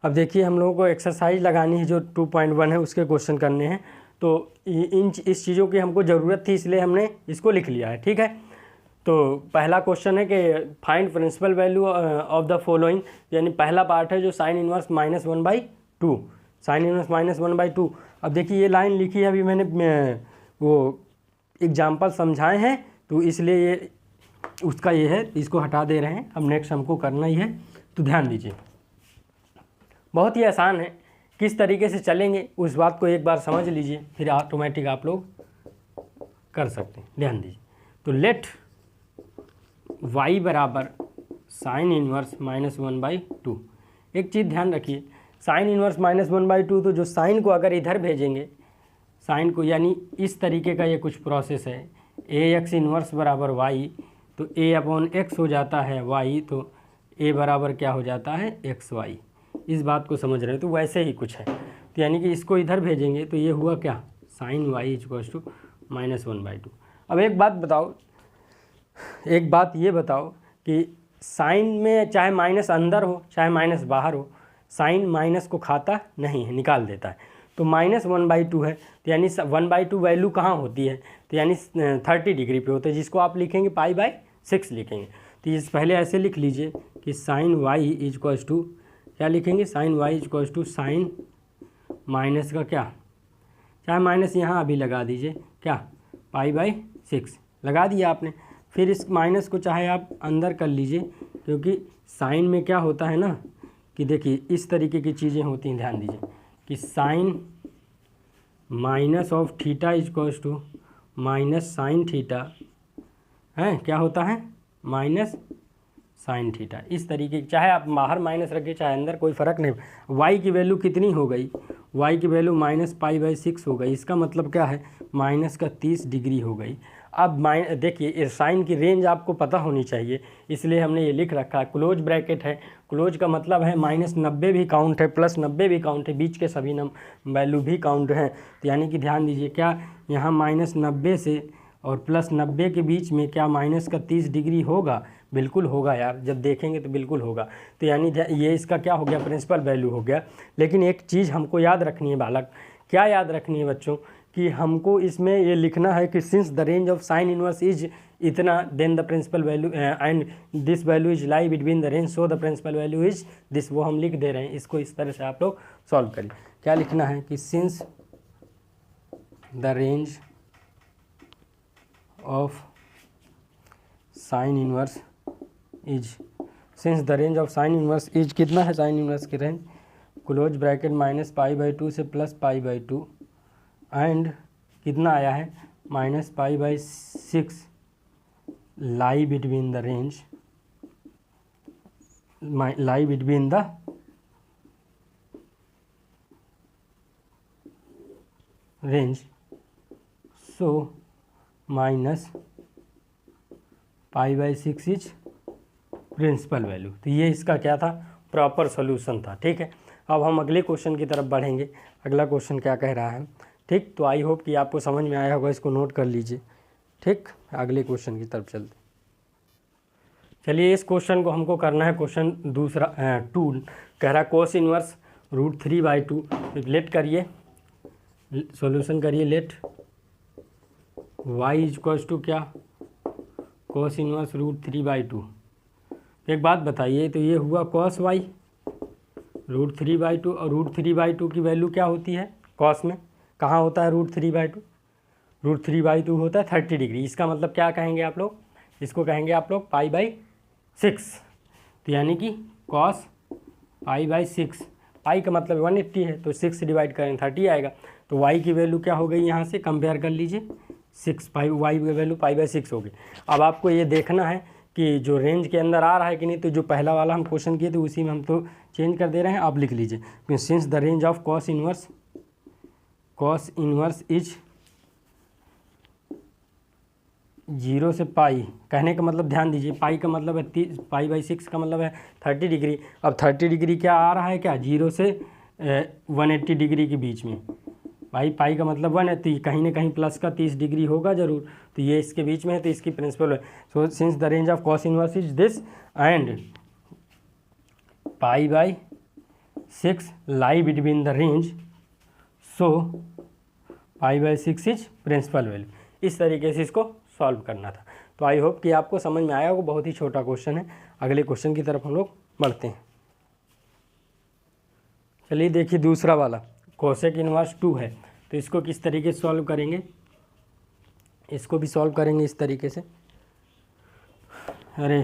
अब देखिए हम लोगों को एक्सरसाइज लगानी है जो 2.1 है उसके क्वेश्चन करने हैं। तो इस चीज़ों की हमको ज़रूरत थी इसलिए हमने इसको लिख लिया है, ठीक है। तो पहला क्वेश्चन है कि find principal value of the following, यानी पहला पार्ट है जो साइन इनवर्स -1/2, साइन इनवर्स -1/2। अब देखिए ये लाइन लिखी है, अभी मैंने वो एग्जाम्पल समझाए हैं तो इसलिए ये उसका ये है, इसको हटा दे रहे हैं। अब नेक्स्ट हमको करना ही है, तो ध्यान दीजिए। बहुत ही आसान है, किस तरीके से चलेंगे उस बात को एक बार समझ लीजिए, फिर ऑटोमेटिक आप लोग कर सकते हैं। ध्यान दीजिए, तो लेट y बराबर साइन इनवर्स -1/2। एक चीज़ ध्यान रखिए, साइन इनवर्स -1/2, तो जो साइन को अगर इधर भेजेंगे, साइन को यानी इस तरीके का ये कुछ प्रोसेस है, ax इनवर्स बराबर y, तो a/x हो जाता है y, तो a बराबर क्या हो जाता है xy। इस बात को समझ रहे हैं, तो वैसे ही कुछ है। तो यानी कि इसको इधर भेजेंगे तो ये हुआ क्या, साइन y इक्वल्स टू -1/2। अब एक बात बताओ, एक बात ये बताओ कि साइन में चाहे माइनस अंदर हो चाहे माइनस बाहर हो, साइन माइनस को खाता नहीं है, निकाल देता है। तो -1/2 है, तो यानी 1/2 वैल्यू कहाँ होती है, तो यानी 30 डिग्री पे होता है, जिसको आप लिखेंगे π/6 लिखेंगे। तो इस पहले ऐसे लिख लीजिए कि साइन y इक्वल्स टू क्या लिखेंगे, sine y equals to sine minus का क्या, चाहे माइनस यहाँ अभी लगा दीजिए, क्या π/6 लगा दिया आपने। फिर इस माइनस को चाहे आप अंदर कर लीजिए, क्योंकि साइन में क्या होता है ना कि देखिए इस तरीके की चीज़ें होती हैं। ध्यान दीजिए कि sine minus of theta equals to minus sine theta है, क्या होता है माइनस साइन थीटा। इस तरीके की, चाहे आप बाहर माइनस रखिए चाहे अंदर, कोई फ़र्क नहीं। y की वैल्यू कितनी हो गई, y की वैल्यू -π/6 हो गई, इसका मतलब क्या है माइनस का 30 डिग्री हो गई। अब देखिए साइन की रेंज आपको पता होनी चाहिए, इसलिए हमने ये लिख रखा है, क्लोज ब्रैकेट है। क्लोज का मतलब है -90 भी काउंट है, +90 भी काउंट है, बीच के सभी वैल्यू भी काउंट हैं। तो यानी कि ध्यान दीजिए, क्या यहाँ -90 से और +90 के बीच में क्या माइनस का 30 डिग्री होगा, बिल्कुल होगा यार, जब देखेंगे तो बिल्कुल होगा। तो यानी ये इसका क्या हो गया, प्रिंसिपल वैल्यू हो गया। लेकिन एक चीज़ हमको याद रखनी है बालक, क्या याद रखनी है बच्चों, कि हमको इसमें ये लिखना है कि since the range of sine inverse is इतना, then the principal value and this value is lie between the range, so the principal value is this. वो हम लिख दे रहे हैं, इसको इस तरह से आप लोग सॉल्व करिए। क्या लिखना है कि since the range of sine inverse is, since the range of sine inverse is कितना है, साइन इनवर्स की रेंज क्लोज ब्रैकेट -π/2 से +π/2 एंड कितना आया है -π/6 lie between the range, lie between the range, so -π/6 is principal value. तो ये इसका क्या था, प्रॉपर सॉल्यूशन था। ठीक है, अब हम अगले क्वेश्चन की तरफ बढ़ेंगे। अगला क्वेश्चन क्या कह रहा है, ठीक। तो आई होप कि आपको समझ में आया होगा, इसको नोट कर लीजिए। ठीक, अगले क्वेश्चन की तरफ चलते। चलिए, इस क्वेश्चन को हमको करना है, क्वेश्चन दूसरा 2 कह रहा है कोस इनवर्स √3/2। लेट करिए, सॉल्यूशन करिए। लेट y इक्वल्स टू क्या, कोस इनवर्स √3/2। एक बात बताइए, तो ये हुआ कॉस y √3/2, और √3/2 की वैल्यू क्या होती है कॉस में, कहाँ होता है √3/2, √3/2 होता है 30 डिग्री। इसका मतलब क्या कहेंगे आप लोग, इसको कहेंगे आप लोग π/6। तो यानी कि कॉस π/6, पाई का मतलब 180 है, तो 6 से डिवाइड करें 30 आएगा। तो y की वैल्यू क्या हो गई, यहाँ से कंपेयर कर लीजिए, 6 y की वैल्यू π/6 होगी। अब आपको ये देखना है कि जो रेंज के अंदर आ रहा है कि नहीं। तो जो पहला वाला हम क्वेश्चन किए थे उसी में हम तो चेंज कर दे रहे हैं, आप लिख लीजिए since the range of cos inverse is 0 से पाई, कहने का मतलब ध्यान दीजिए, पाई का मतलब है π/6 का मतलब है 30 डिग्री। अब 30 डिग्री क्या आ रहा है, क्या 0 से 180 डिग्री के बीच में, भाई पाई का मतलब 1 है, तो कहीं ना कहीं प्लस का 30 डिग्री होगा जरूर। तो ये इसके बीच में है, तो इसकी प्रिंसिपल है। So since the range of cos inverse is this and π/6 6 lie between the range, so π/6 is principal value. इस तरीके से इसको सॉल्व करना था। तो आई होप कि आपको समझ में आया होगा। बहुत ही छोटा क्वेश्चन है। अगले क्वेश्चन की तरफ हम लोग बढ़ते हैं। चलिए देखिए दूसरा वाला, कोसेक इनवर्स 2 है, तो इसको किस तरीके से सॉल्व करेंगे। इसको भी सॉल्व करेंगे इस तरीके से। अरे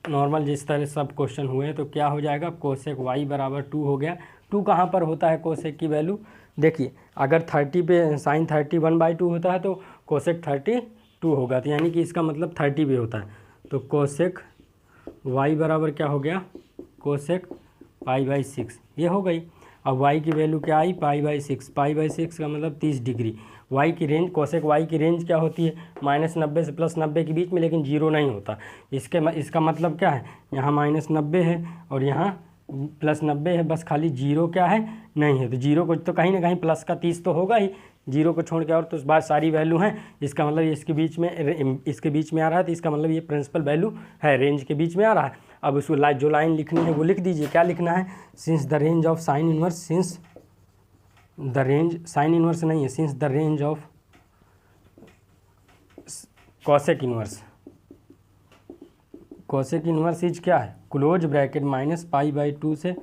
नॉर्मल जिस तरह सब क्वेश्चन हुए हैं, तो क्या हो जाएगा, कोसेक y बराबर 2 हो गया। 2 कहाँ पर होता है कोसेक की वैल्यू, देखिए अगर 30 पे साइन 30 1/2 होता है तो कोसेक 32 होगा, तो यानी कि इसका मतलब 30 पे होता है। तो कोसेक y बराबर क्या हो गया, कोसेक π/6 ये हो गई। अब y की वैल्यू क्या आई, π/6। π/6 का मतलब 30 डिग्री। y की रेंज, कोसेक y की रेंज क्या होती है, -90 से +90 के बीच में, लेकिन जीरो नहीं होता। इसका मतलब क्या है, यहाँ -90 है और यहाँ +90 है, बस खाली जीरो क्या है, नहीं है। तो जीरो को तो कहीं ना कहीं प्लस का 30 तो होगा ही, जीरो को छोड़ के, और तो इस बार सारी वैल्यू हैं। इसका मतलब इसके बीच में आ रहा है, तो इसका मतलब ये प्रिंसिपल वैल्यू है, रेंज के बीच में आ रहा है। अब उसको जो लाइन लिखनी है वो लिख दीजिए। क्या लिखना है, since the range of sine inverse, since the range, sine inverse नहीं है, since the range of cosec inverse, cosec inverse is क्या है, क्लोज ब्रैकेट -π/2 से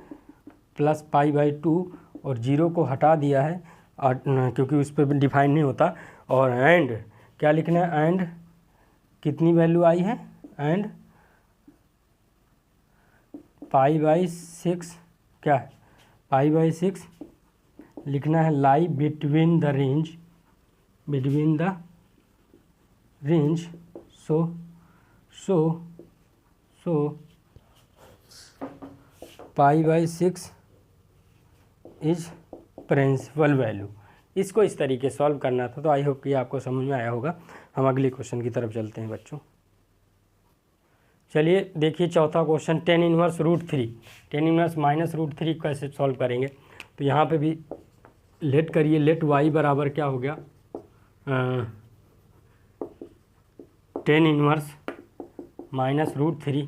+π/2, और जीरो को हटा दिया है और क्योंकि उस पर डिफाइन नहीं होता। और एंड क्या लिखना है, एंड कितनी वैल्यू आई है, एंड π/6 क्या है, π/6 लिखना है, lie between the range, between the range, so π/6 is principal value. इसको इस तरीके सॉल्व करना था। तो आई होप कि आपको समझ में आया होगा। हम अगले क्वेश्चन की तरफ चलते हैं बच्चों। चलिए देखिए चौथा question, tan inverse √3, tan inverse -√3 कैसे सॉल्व करेंगे। तो यहाँ पे भी लेट करिए, लेट y बराबर क्या हो गया, tan इनवर्स -√3,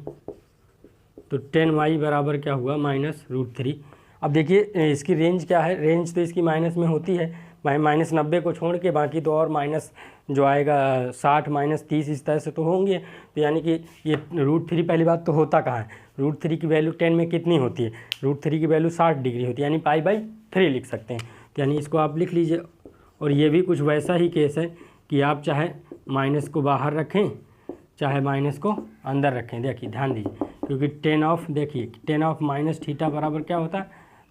तो tan y बराबर क्या हुआ, -√3। अब देखिए इसकी रेंज क्या है, रेंज तो इसकी माइनस में होती है, -90 को छोड़ के, बाकी तो और माइनस जो आएगा 60 -30 इस तरह से तो होंगे। तो यानी कि ये √3 पहली बात तो होता कहाँ है, √3 की वैल्यू 10 में कितनी होती है, √3 की वैल्यू 60 डिग्री होती है, यानी π/3 लिख सकते हैं। तो यानी इसको आप लिख लीजिए। और ये भी कुछ वैसा ही केस है कि आप चाहे माइनस को बाहर रखें, चाहे माइनस को अंदर रखें। देखिए ध्यान दीजिए, क्योंकि tan ऑफ, देखिए tan ऑफ -θ बराबर क्या होता है,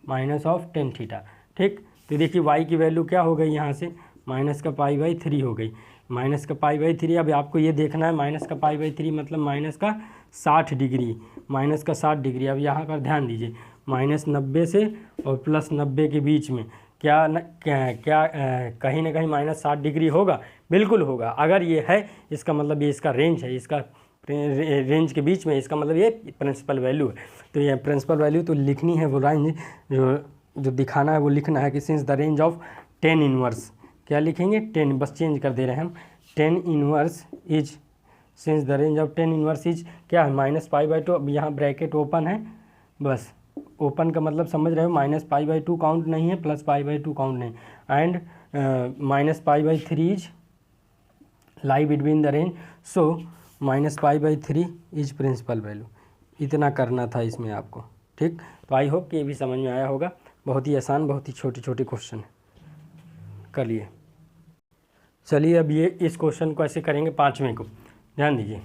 -tan θ। ठीक, तो देखिए y की वैल्यू क्या हो गई, यहाँ से माइनस का π/3 हो गई, माइनस का π/3। अब आपको ये देखना है माइनस का π/3 मतलब माइनस का 60 डिग्री, माइनस का 60 डिग्री। अब यहाँ पर ध्यान दीजिए, -90 से और +90 के बीच में क्या कहीं ना कहीं -60 डिग्री होगा, बिल्कुल होगा। अगर ये है, इसका मतलब ये इसका रेंज है, इसका रेंज के बीच में, इसका मतलब ये प्रिंसिपल वैल्यू है। तो ये प्रिंसिपल वैल्यू तो लिखनी है, वो रेंज जो दिखाना है वो लिखना है कि since the range of tan inverse, क्या लिखेंगे, 10, बस चेंज कर दे रहे हैं हम, tan inverse is, since the range of tan inverse is क्या है, -π/2। अब यहाँ ब्रैकेट ओपन है, बस ओपन का मतलब समझ रहे हो, -π/2 काउंट नहीं है, +π/2 काउंट नहीं, and -π/3 is lie between the range, so -π/3 is principal value. इतना करना था इसमें आपको। ठीक, तो आई होप कि ये भी समझ में आया होगा। बहुत ही आसान, बहुत ही छोटे छोटे क्वेश्चन है, कर लिए। चलिए अब ये इस क्वेश्चन को ऐसे करेंगे, 5वें को ध्यान दीजिए।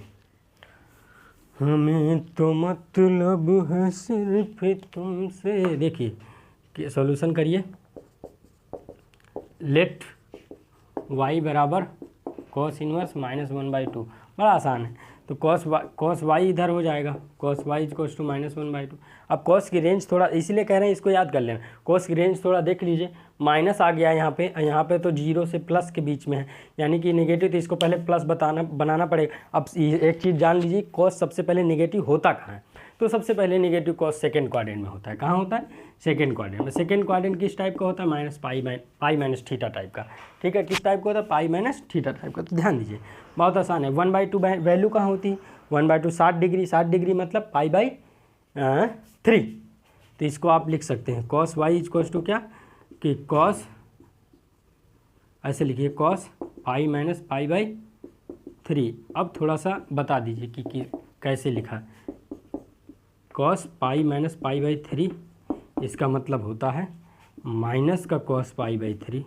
हमें तो मतलब है सिर्फ तुमसे, देखिए कि सॉल्यूशन करिए। लेट y बराबर cos इनवर्स -1/2, बड़ा आसान है। तो cos y इधर हो जाएगा, cos y इक्वल्स टू -1/2। अब cos की रेंज थोड़ा, इसलिए कह रहे हैं इसको याद कर लेना, cos की रेंज थोड़ा देख लीजिए, माइनस आ गया यहाँ पे तो 0 से प्लस के बीच में है, यानी कि नेगेटिव, तो इसको पहले प्लस बनाना पड़ेगा। अब एक चीज़ जान लीजिए, cos सबसे पहले नेगेटिव होता कहाँ है, तो सबसे पहले नेगेटिव cos सेकेंड क्वाड्रेंट में होता है। कहाँ होता है, सेकेंड क्वाड्रेंट में। सेकेंड क्वाड्रेंट किस टाइप का होता है, -π-θ टाइप का। ठीक है, किस टाइप का होता है, π-θ टाइप का। तो ध्यान दीजिए, बहुत आसान है। 1/2 वैल्यू कहाँ होती है, 1/2 60 डिग्री, 60 डिग्री मतलब π/3। तो इसको आप लिख सकते हैं cos y इक्वल्स टू क्या कि cos, ऐसे लिखिए cos π - π/3। अब थोड़ा सा बता दीजिए कि कैसे लिखा। cos π - π/3 इसका मतलब होता है माइनस का cos π/3,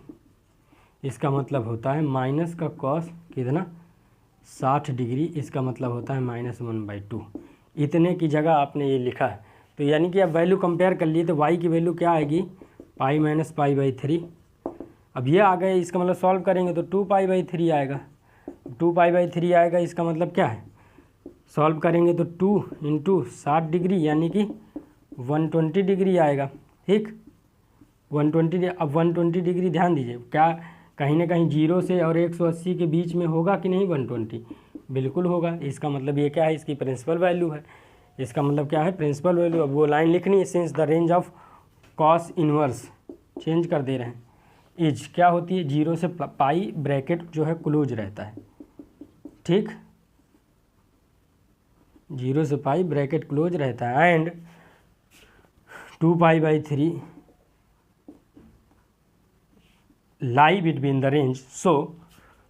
इसका मतलब होता है माइनस का cos कितना 60 डिग्री, इसका मतलब होता है -1/2। इतने की जगह आपने ये लिखा है, तो यानी कि अब वैल्यू कंपेयर कर लिए तो y की वैल्यू क्या आएगी π - π/3। अब ये आ गए, इसका मतलब सॉल्व करेंगे तो 2π/3 आएगा, 2π/3 आएगा। इसका मतलब क्या है, सॉल्व करेंगे तो 2 × 60 डिग्री यानी कि 120 डिग्री आएगा। ठीक, 120। अब 120 डिग्री ध्यान दीजिए, क्या कहीं ना कहीं 0 से और 180 के बीच में होगा कि नहीं 120? बिल्कुल होगा। इसका मतलब ये क्या है, इसकी प्रिंसिपल वैल्यू है। इसका मतलब क्या है, प्रिंसिपल वैल्यू। अब वो लाइन लिखनी है, since the range of cos inverse, change कर दे रहे हैं, इज क्या होती है 0 से पाई ब्रैकेट जो है क्लोज रहता है। ठीक, 0 से पाई ब्रैकेट क्लोज रहता है and 2π/3 lie between the range, so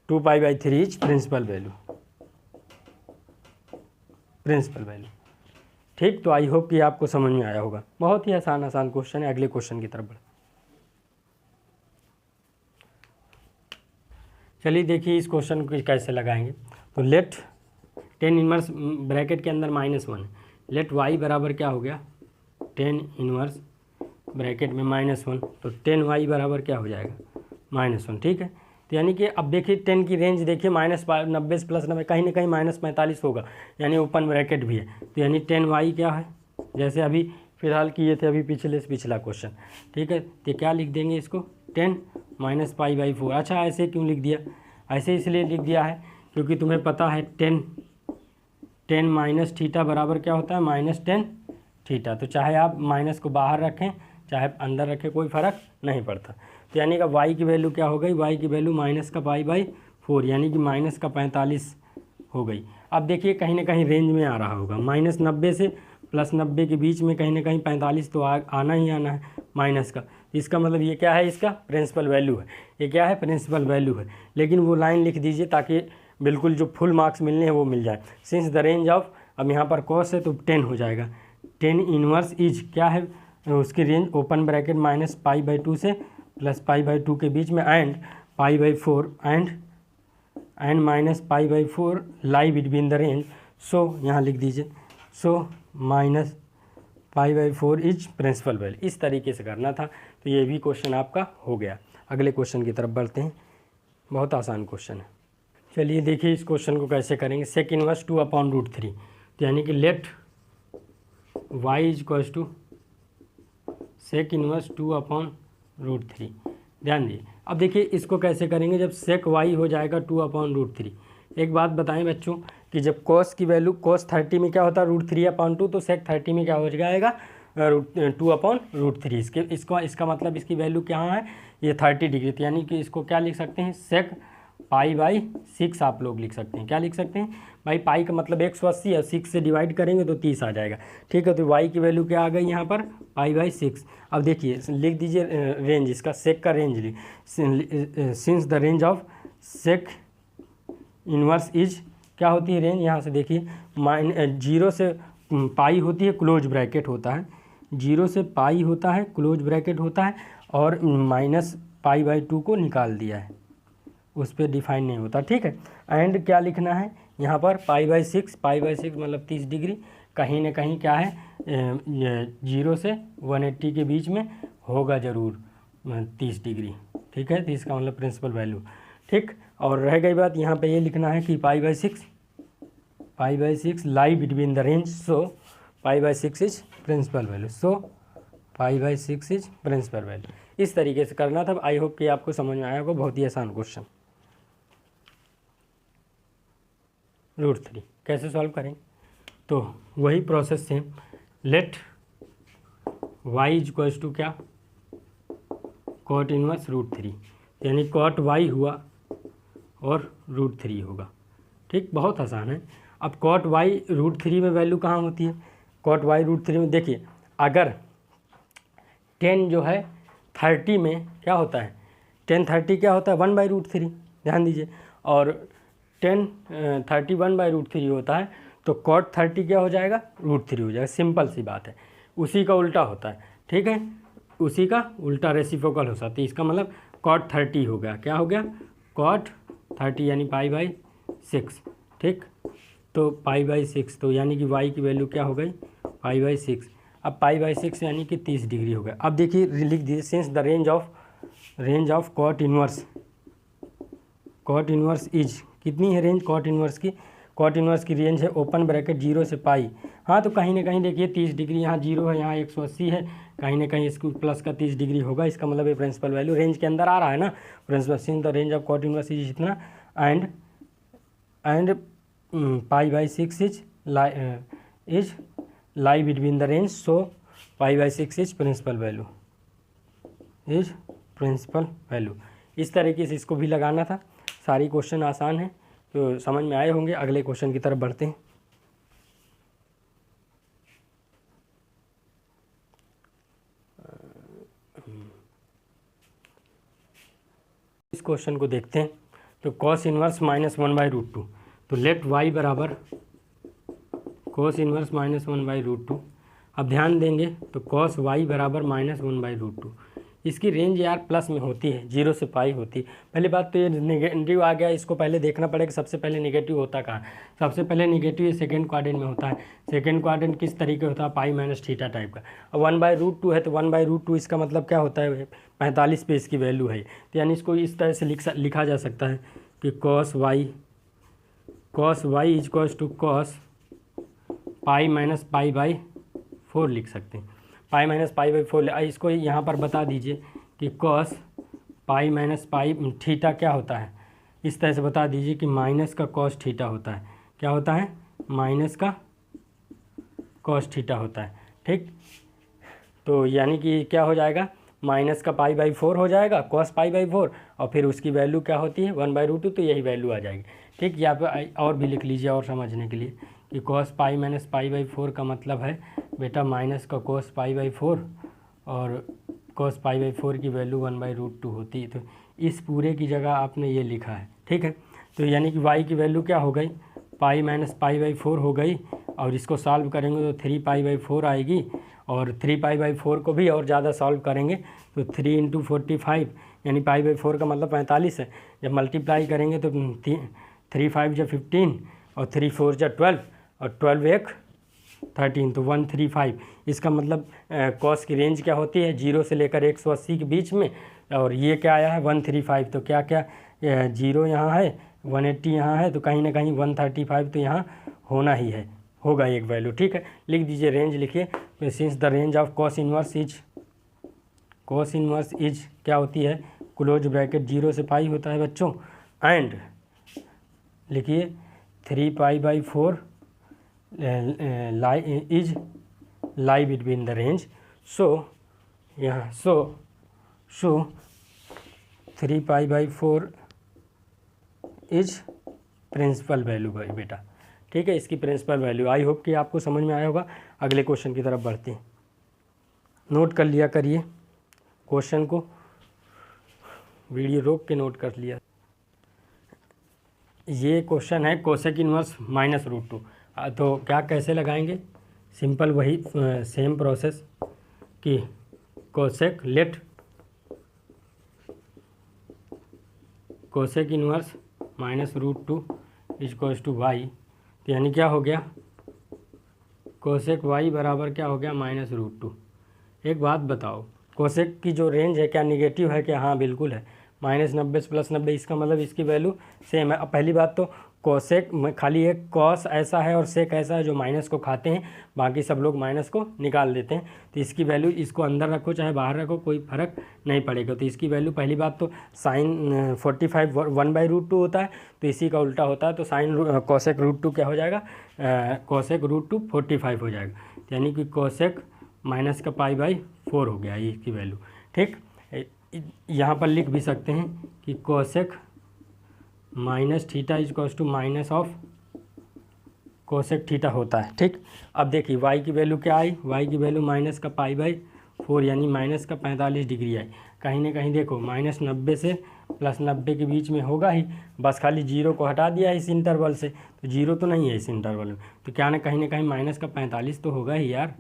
2π/3 is principal value, principal value. ठीक, तो आई होप कि आपको समझ में आया होगा। बहुत ही आसान क्वेश्चन है। अगले क्वेश्चन की तरफ बढ़, चलिए देखिए इस क्वेश्चन को कैसे लगाएंगे। तो लेट tan इनवर्स ब्रैकेट के अंदर -1 है, लेट y बराबर क्या हो गया tan इनवर्स ब्रैकेट में -1, तो tan y बराबर क्या हो जाएगा -1। ठीक है, तो यानी कि अब देखिए 10 की रेंज देखिए -90 से +90, कहीं ना कहीं -45 होगा, यानी ओपन ब्रैकेट भी है। तो यानी tan y क्या है, जैसे अभी फिलहाल किए थे अभी पिछले से पिछला क्वेश्चन। ठीक है, तो क्या लिख देंगे इसको 10 - π/4। अच्छा, ऐसे क्यों लिख दिया, ऐसे इसलिए लिख दिया है क्योंकि तुम्हें पता है tan माइनस थीटा बराबर क्या होता है -tan थीटा। तो चाहे आप माइनस को बाहर रखें चाहे अंदर रखें कोई फ़र्क नहीं पड़ता। तो यानी कि y की वैल्यू क्या हो गई, y की वैल्यू -π/4 यानी कि -45 हो गई। अब देखिए कहीं ना कहीं रेंज में आ रहा होगा, -90 से +90 के बीच में कहीं ना कहीं 45 तो आना ही आना है माइनस का। इसका मतलब ये क्या है, इसका प्रिंसिपल वैल्यू है। ये क्या है, प्रिंसिपल वैल्यू है। लेकिन वो लाइन लिख दीजिए ताकि बिल्कुल जो फुल मार्क्स मिलने हैं वो मिल जाए। सिंस द रेंज ऑफ, अब यहाँ पर कॉस है तो 10 हो जाएगा। tan इनवर्स इज क्या है, उसकी रेंज ओपन ब्रैकेट -π/2 से +π/2 के बीच में and π/4 and -π/4 lie between the range. So यहाँ लिख दीजिए, सो -π/4 इज प्रिंसिपल वैल्यू। इस तरीके से करना था। तो ये भी क्वेश्चन आपका हो गया। अगले क्वेश्चन की तरफ बढ़ते हैं, बहुत आसान क्वेश्चन है। चलिए देखिए इस क्वेश्चन को कैसे करेंगे। सेक इनवर्स 2/√3, तो यानी कि let y is equals to sec inverse 2/√3। ध्यान दिए, अब देखिए इसको कैसे करेंगे जब सेक y हो जाएगा 2/√3। एक बात बताएं बच्चों कि जब cos की वैल्यू cos 30 में क्या होता है √3/2, तो सेक 30 में क्या हो जाएगा 2/√3। इसका मतलब इसकी वैल्यू क्या है, ये 30 डिग्री। तो यानी कि इसको क्या लिख सकते हैं, सेक π/6 आप लोग लिख सकते हैं। क्या लिख सकते हैं भाई, पाई का मतलब 180 है, 6 से डिवाइड करेंगे तो 30 आ जाएगा। ठीक है, तो y की वैल्यू क्या आ गई यहाँ पर π/6। अब देखिए लिख दीजिए रेंज, इसका सेक का रेंज लिख, since the range of sec inverse is क्या होती है रेंज, यहाँ से देखिए 0 से पाई होती है, क्लोज ब्रैकेट होता है, 0 से पाई होता है, क्लोज ब्रैकेट होता है, और -π/2 को निकाल दिया है, उस पर डिफाइन नहीं होता। ठीक है, एंड क्या लिखना है यहाँ पर π/6 मतलब 30 डिग्री, कहीं ना कहीं क्या है 0 से 180 के बीच में होगा ज़रूर 30 डिग्री। ठीक है, तो इसका मतलब प्रिंसिपल वैल्यू। ठीक, और रह गई बात यहाँ पे ये लिखना है कि π/6 lie between the range, so π/6 is principal value, so π/6 is principal value. इस तरीके से करना था। आई होप कि आपको समझ में आया होगा। बहुत ही आसान क्वेश्चन। √3 कैसे सॉल्व करेंगे, तो वही process same, let y is equals to क्या cot इनवर्स √3, यानी cot y हुआ और √3 होगा। ठीक, बहुत आसान है। अब कॉट वाई रूट थ्री में वैल्यू कहाँ होती है, कॉट वाई रूट थ्री में देखिए, अगर 10 जो है 30 में क्या होता है, 10 30 क्या होता है 1/√3, ध्यान दीजिए, और 10 31/√3 होता है, तो कॉट 30 क्या हो जाएगा √3 हो जाएगा, सिंपल सी बात है। उसी का उल्टा होता है, ठीक है, उसी का उल्टा रेसिप्रोकल हो सकता है। इसका मतलब कॉट 30 हो गया, क्या हो गया कॉट 30 यानी π/6, ठीक, तो π/6, तो यानी कि y की वैल्यू क्या हो गई π/6। अब π/6 यानी कि 30 डिग्री हो गया। अब देखिए लिख दीजिए, since the range of cot inverse is, कितनी है रेंज कॉट इनवर्स की रेंज है ओपन ब्रैकेट 0 से पाई। हाँ तो कहीं ना कहीं देखिए 30 डिग्री, यहाँ 0 है, यहाँ 180 है, कहीं ना कहीं इसको प्लस का 30 डिग्री होगा, इसका मतलब ये प्रिंसिपल वैल्यू रेंज के अंदर आ रहा है ना। Principal since the range of cot inverse is इतना and π/6 is lie between the range, so π/6 is principal value. इस तरीके से इसको भी लगाना था। सारी क्वेश्चन आसान है, तो समझ में आए होंगे। अगले क्वेश्चन की तरफ बढ़ते हैं। इस क्वेश्चन को देखते हैं। तो cos इनवर्स -1/√2, तो लेट y बराबर cos इनवर्स -1/√2। अब ध्यान देंगे तो cos y बराबर -1/√2, इसकी रेंज यार प्लस में होती है, 0 से पाई होती है। पहली बात तो ये नेगेटिव आ गया, इसको पहले देखना पड़ेगा सबसे पहले नेगेटिव होता कहाँ। सबसे पहले नेगेटिव ये सेकेंड क्वाड्रेंट में होता है। सेकेंड क्वाड्रेंट किस तरीके होता है, π-θ टाइप का। अब 1/√2 है, तो 1/√2 इसका मतलब क्या होता है 45 पे इसकी वैल्यू है। तो यानी इसको इस तरह से लिखा जा सकता है कि cos y is to cos π-π/4 लिख सकते हैं। π-π/4, इसको यहाँ पर बता दीजिए कि cos π-π क्या होता है, इस तरह से बता दीजिए कि माइनस का cos थीटा होता है। क्या होता है, माइनस का cos थीटा होता है, ठीक। तो यानी कि क्या हो जाएगा, माइनस का π/4 हो जाएगा cos π/4, और फिर उसकी वैल्यू क्या होती है 1/√2, तो यही वैल्यू आ जाएगी, ठीक। यहाँ पे और भी लिख लीजिए और समझने के लिए कि cos π-π/4 का मतलब है बेटा माइनस का cos π/4, और cos π/4 की वैल्यू 1/√2 होती है। तो इस पूरे की जगह आपने ये लिखा है, ठीक है। तो यानी कि y की वैल्यू क्या हो गई, π-π/4 हो गई, और इसको सॉल्व करेंगे तो 3π/4 आएगी, और 3π/4 को भी और ज़्यादा सॉल्व करेंगे तो 3 × 45 यानी π/4 का मतलब 45 है। जब मल्टीप्लाई करेंगे तो 3 5 × 15 और 3 4 × 12 और 12 1 13, तो 135। इसका मतलब कॉस की रेंज क्या होती है 0 से लेकर 180 के बीच में, और ये क्या आया है 135। तो क्या क्या 0 यहाँ है, 180 यहाँ है, तो कहीं ना कहीं 135 तो यहाँ होना ही है, होगा एक वैल्यू, ठीक है। लिख दीजिए रेंज, लिखिए since the range of cos inverse is क्या होती है, क्लोज ब्रैकेट 0 से पाई होता है बच्चों, एंड लिखिए 3π/4 लाई बिटवीन द रेंज, सो यहाँ सो 3π/4 इज प्रिंसिपल वैल्यू भाई बेटा, ठीक है, इसकी प्रिंसिपल वैल्यू। आई होप कि आपको समझ में आया होगा। अगले क्वेश्चन की तरफ बढ़ते हैं। नोट कर लिया करिए क्वेश्चन को, वीडियो रोक के नोट कर लिया। ये क्वेश्चन है कोसेक इनवर्स -√2। तो क्या कैसे लगाएंगे, सिंपल वही सेम प्रोसेस कि cosec inverse -√2 is to y, तो यानी क्या हो गया कोसेक वाई बराबर क्या हो गया -√2। एक बात बताओ, कोसेक की जो रेंज है क्या निगेटिव है क्या, हाँ बिल्कुल है, -90 से +90, इसका मतलब इसकी वैल्यू सेम है। अब पहली बात तो कोसेक में खाली एक कॉस ऐसा है और सेक ऐसा है जो माइनस को खाते हैं, बाकी सब लोग माइनस को निकाल देते हैं। तो इसकी वैल्यू, इसको अंदर रखो चाहे बाहर रखो कोई फ़र्क नहीं पड़ेगा। तो इसकी वैल्यू पहली बात तो साइन 45 1/√2 होता है, तो इसी का उल्टा होता है, तो साइन कोसेक √2 क्या हो जाएगा, कोसेक √2 45 हो जाएगा, यानी कि कोसेक माइनस का π/4 हो गया ये इसकी वैल्यू, ठीक। यहाँ पर लिख भी सकते हैं कि cosec -θ is to minus of cosec theta होता है। ठीक, अब देखिए y की वैल्यू क्या आई, y की वैल्यू माइनस का π/4 यानी माइनस का 45 डिग्री आई। कहीं ना कहीं देखो -90 से +90 के बीच में होगा ही, बस खाली जीरो को हटा दिया है इस इंटरवल से, तो जीरो तो नहीं है इस इंटरवल में, तो क्या ना कहीं माइनस का 45 तो होगा ही यार।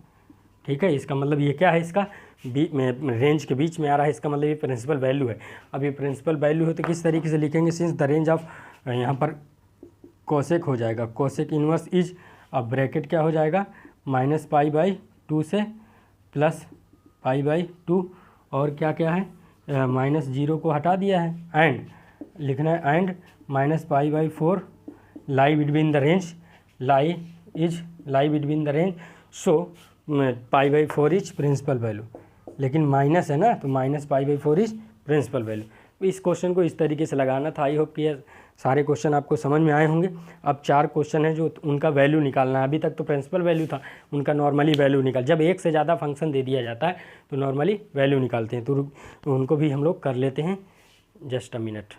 ठीक है, इसका मतलब ये क्या है, इसका रेंज के बीच में आ रहा है, इसका मतलब ये प्रिंसिपल वैल्यू है। अब ये प्रिंसिपल वैल्यू है तो किस तरीके से लिखेंगे, सिंस द रेंज ऑफ, यहाँ पर कोसेक हो जाएगा, कोसेक इन्वर्स इज, अब ब्रैकेट क्या हो जाएगा -π/2 से +π/2, और क्या क्या है माइनस जीरो को हटा दिया है, एंड लिखना है and -π/4 lie between the range, lie between the range, so π/4 is principal value, लेकिन माइनस है ना, तो -π/4 इज प्रिंसिपल वैल्यू। इस क्वेश्चन को इस तरीके से लगाना था। आई होप कि ये सारे क्वेश्चन आपको समझ में आए होंगे। अब 4 क्वेश्चन है जो उनका वैल्यू निकालना है। अभी तक तो प्रिंसिपल वैल्यू था, उनका नॉर्मली वैल्यू निकाल, जब एक से ज़्यादा फंक्शन दे दिया जाता है तो नॉर्मली वैल्यू निकालते हैं, तो उनको भी हम लोग कर लेते हैं। जस्ट अ मिनट,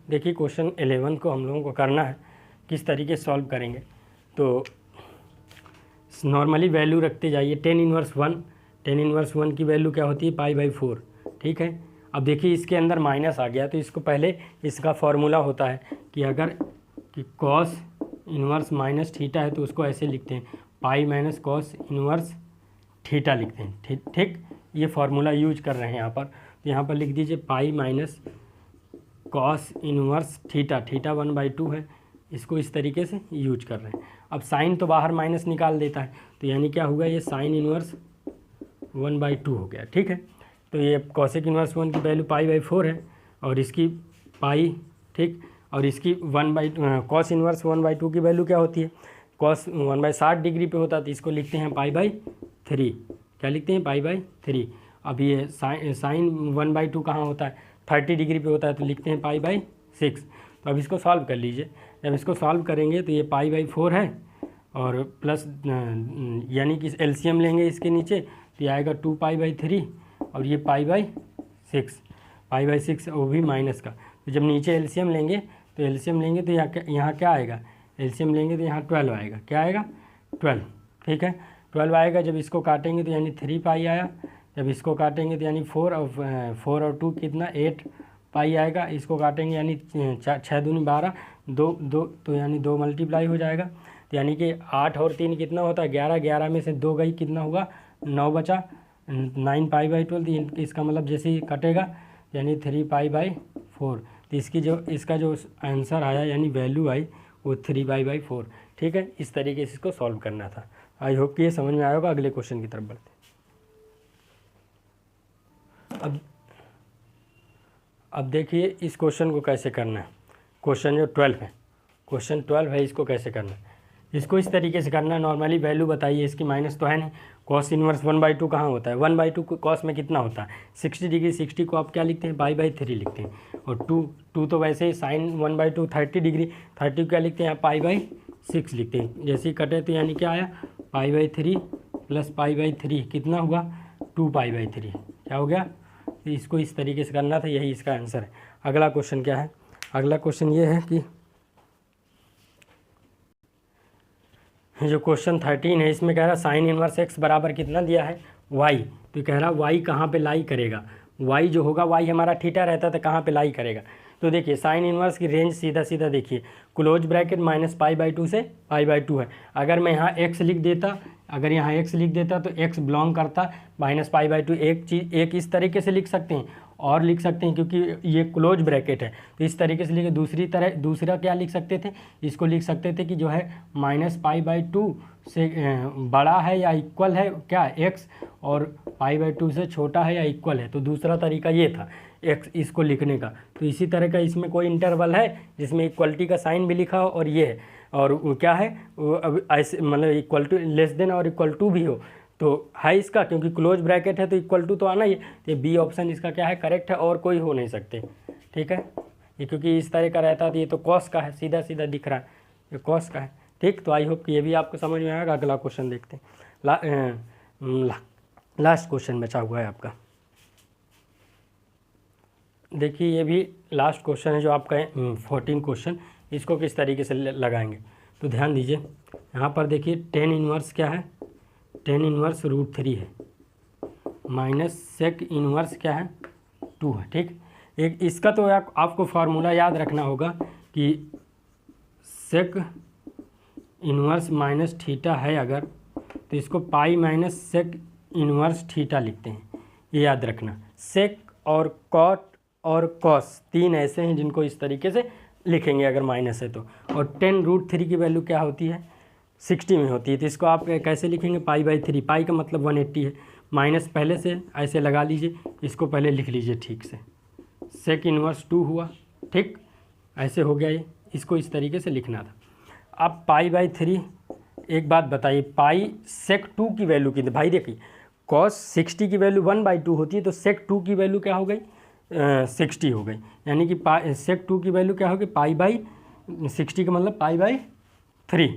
देखिए क्वेश्चन 11 को हम लोगों को करना है, किस तरीके से सॉल्व करेंगे। तो नॉर्मली वैल्यू रखते जाइए। 10 इनवर्स 1 की वैल्यू क्या होती है π/4। ठीक है, अब देखिए इसके अंदर माइनस आ गया, तो इसको पहले इसका फॉर्मूला होता है कि अगर कि कॉस इन्वर्स माइनस थीटा है तो उसको ऐसे लिखते हैं, π - कॉस इन्वर्स थीटा लिखते हैं। ठीक, ये फार्मूला यूज कर रहे हैं यहाँ पर, तो यहाँ पर लिख दीजिए π - कॉस इन्वर्स थीटा, थीटा 1/2 है, इसको इस तरीके से यूज कर रहे हैं। अब साइन तो बाहर माइनस निकाल देता है, तो यानी क्या होगा, ये साइन इन्वर्स 1/2 हो गया। ठीक है, तो ये कॉसेक इन्वर्स 1 की वैल्यू π/4 है, और इसकी पाई, ठीक, और इसकी कॉस इन्वर्स 1/2 की वैल्यू क्या होती है, कॉस 1/60 डिग्री पे होता है, तो इसको लिखते हैं π/3। क्या लिखते हैं, π/3। अब ये साइन 1/2 कहाँ होता है, 30 डिग्री पे होता है, तो लिखते हैं π/6। तो अब इसको सॉल्व कर लीजिए। जब इसको सॉल्व करेंगे तो ये π/4 है, और प्लस यानी कि एलसीएम लेंगे इसके नीचे, तो ये आएगा 2π/3, और ये π/6 वो भी माइनस का। तो जब नीचे एलसीएम लेंगे तो यहाँ क्या आएगा, एलसीएम लेंगे तो यहाँ 12 आएगा। क्या आएगा, 12। ठीक है, 12 आएगा। जब इसको काटेंगे तो यानी 3π आया, जब इसको काटेंगे तो यानी 4 और 2 कितना 8π आएगा। इसको काटेंगे यानी 6 दूनी 12, 2 तो यानी 2 मल्टीप्लाई हो जाएगा, तो यानी कि 8 और 3 कितना होता है 11, 11 में से 2 गई, कितना हुआ 9 बचा, 9π/12। इसका मतलब जैसे ही कटेगा यानी 3π/4, तो इसका जो आंसर आया यानी वैल्यू आई वो 3π/4। ठीक है, इस तरीके से इसको सॉल्व करना था। आई होप कि ये समझ में आया होगा। अगले क्वेश्चन की तरफ बढ़ते हैं। अब देखिए इस क्वेश्चन को कैसे करना है। क्वेश्चन जो 12 है, क्वेश्चन 12 है, इसको कैसे करना है, इसको इस तरीके से करना है। नॉर्मली वैल्यू बताइए, इसकी माइनस तो है नहीं, कॉस इन्वर्स 1/2 कहाँ होता है, 1/2 कॉस में कितना होता है 60 डिग्री, 60 को आप क्या लिखते हैं π/3 लिखते हैं, और 2 तो वैसे ही साइन 1/2 30 डिग्री, 30 को क्या लिखते हैं π/6 लिखते हैं। जैसे ही कटे तो यानी क्या आया π/3 + π/3 कितना हुआ 2π/3। क्या हो गया, तो इसको इस तरीके से करना था, यही इसका आंसर है। अगला क्वेश्चन क्या है, अगला क्वेश्चन ये है कि जो क्वेश्चन 13 है इसमें कह रहा साइन इन्वर्स x बराबर कितना दिया है y, तो कह रहा y कहाँ पे लाई करेगा, y जो होगा y हमारा थीटा रहता था, कहाँ पे लाई करेगा। तो देखिए साइन इन्वर्स की रेंज सीधा सीधा देखिए, क्लोज ब्रैकेट -π/2 से π/2 है। अगर मैं यहाँ x लिख देता, अगर यहाँ x लिख देता तो x बिलोंग करता -π/2। एक इस तरीके से लिख सकते हैं, और लिख सकते हैं क्योंकि ये क्लोज ब्रैकेट है, तो इस तरीके से लिखे। दूसरा क्या लिख सकते थे, इसको लिख सकते थे कि जो है -π/2 से बड़ा है या इक्वल है क्या x, और π/2 से छोटा है या इक्वल है। तो दूसरा तरीका ये था x इसको लिखने का। तो इसी तरह का इसमें कोई इंटरवल है जिसमें इक्वलिटी का साइन भी लिखा हो, और ये है, और वो क्या है वो अब ऐसे मतलब इक्वल टू लेस देन और इक्वल टू भी हो, तो है इसका, क्योंकि क्लोज ब्रैकेट है तो इक्वल टू तो आना ही है। तो बी ऑप्शन इसका क्या है करेक्ट है, और कोई हो नहीं सकते। ठीक है, ये क्योंकि इस तरह का रहता तो ये तो कॉस का है, सीधा सीधा दिख रहा है, ये कॉस का है। ठीक, तो आई होप कि ये भी आपको समझ में आएगा। अगला क्वेश्चन देखते हैं। लास्ट क्वेश्चन बचा हुआ है आपका। देखिए ये भी लास्ट क्वेश्चन है जो आपका 14 क्वेश्चन, इसको किस तरीके से लगाएंगे। तो ध्यान दीजिए यहाँ पर देखिए टेन इनवर्स क्या है, टेन इनवर्स √3 है, माइनस सेक इनवर्स क्या है 2 है। ठीक, एक इसका तो आपको फार्मूला याद रखना होगा कि सेक इनवर्स माइनस थीटा है अगर, तो इसको pi minus sec inverse theta लिखते हैं, ये याद रखना। सेक और कॉट और कॉस 3 ऐसे हैं जिनको इस तरीके से लिखेंगे अगर माइनस है तो। और 10√3 की वैल्यू क्या होती है 60 में होती है, तो इसको आप कैसे लिखेंगे पाई/3, पाई का मतलब 180 है, माइनस पहले से ऐसे लगा लीजिए, इसको पहले लिख लीजिए ठीक से, सेक इनवर्स 2 हुआ। ठीक, ऐसे हो गया ये, इसको इस तरीके से लिखना था। अब पाई/3, एक बात बताइए, पाई सेक 2 की वैल्यू कितनी, भाई देखिए कॉस 60 की वैल्यू 1/2 होती है, तो सेक 2 की वैल्यू क्या हो गई 60 हो गई, यानी कि सेक 2 की वैल्यू क्या होगी पाई/60 का मतलब पाई/3,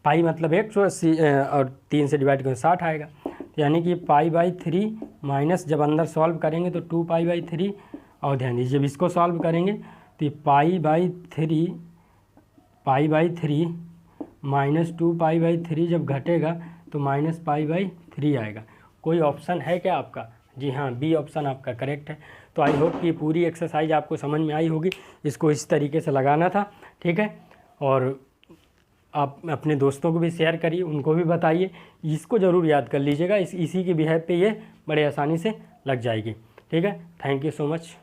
पाई मतलब 180 और 3 से डिवाइड करें 60 आएगा, तो यानी कि पाई/3 माइनस जब अंदर सॉल्व करेंगे तो 2 पाई/3, और ध्यान दीजिए जब इसको सॉल्व करेंगे तो ये पाई/3 माइनस 2 पाई/3 जब घटेगा तो माइनस पाई/3 आएगा। कोई ऑप्शन है क्या आपका? जी हाँ, बी ऑप्शन आपका करेक्ट है। तो आई होप कि पूरी एक्सरसाइज आपको समझ में आई होगी, इसको इस तरीके से लगाना था। ठीक है, और आप अपने दोस्तों को भी शेयर करिए, उनको भी बताइए, इसको ज़रूर याद कर लीजिएगा, इसी के बिहेव पे ये बड़े आसानी से लग जाएगी। ठीक है, थैंक यू सो मच।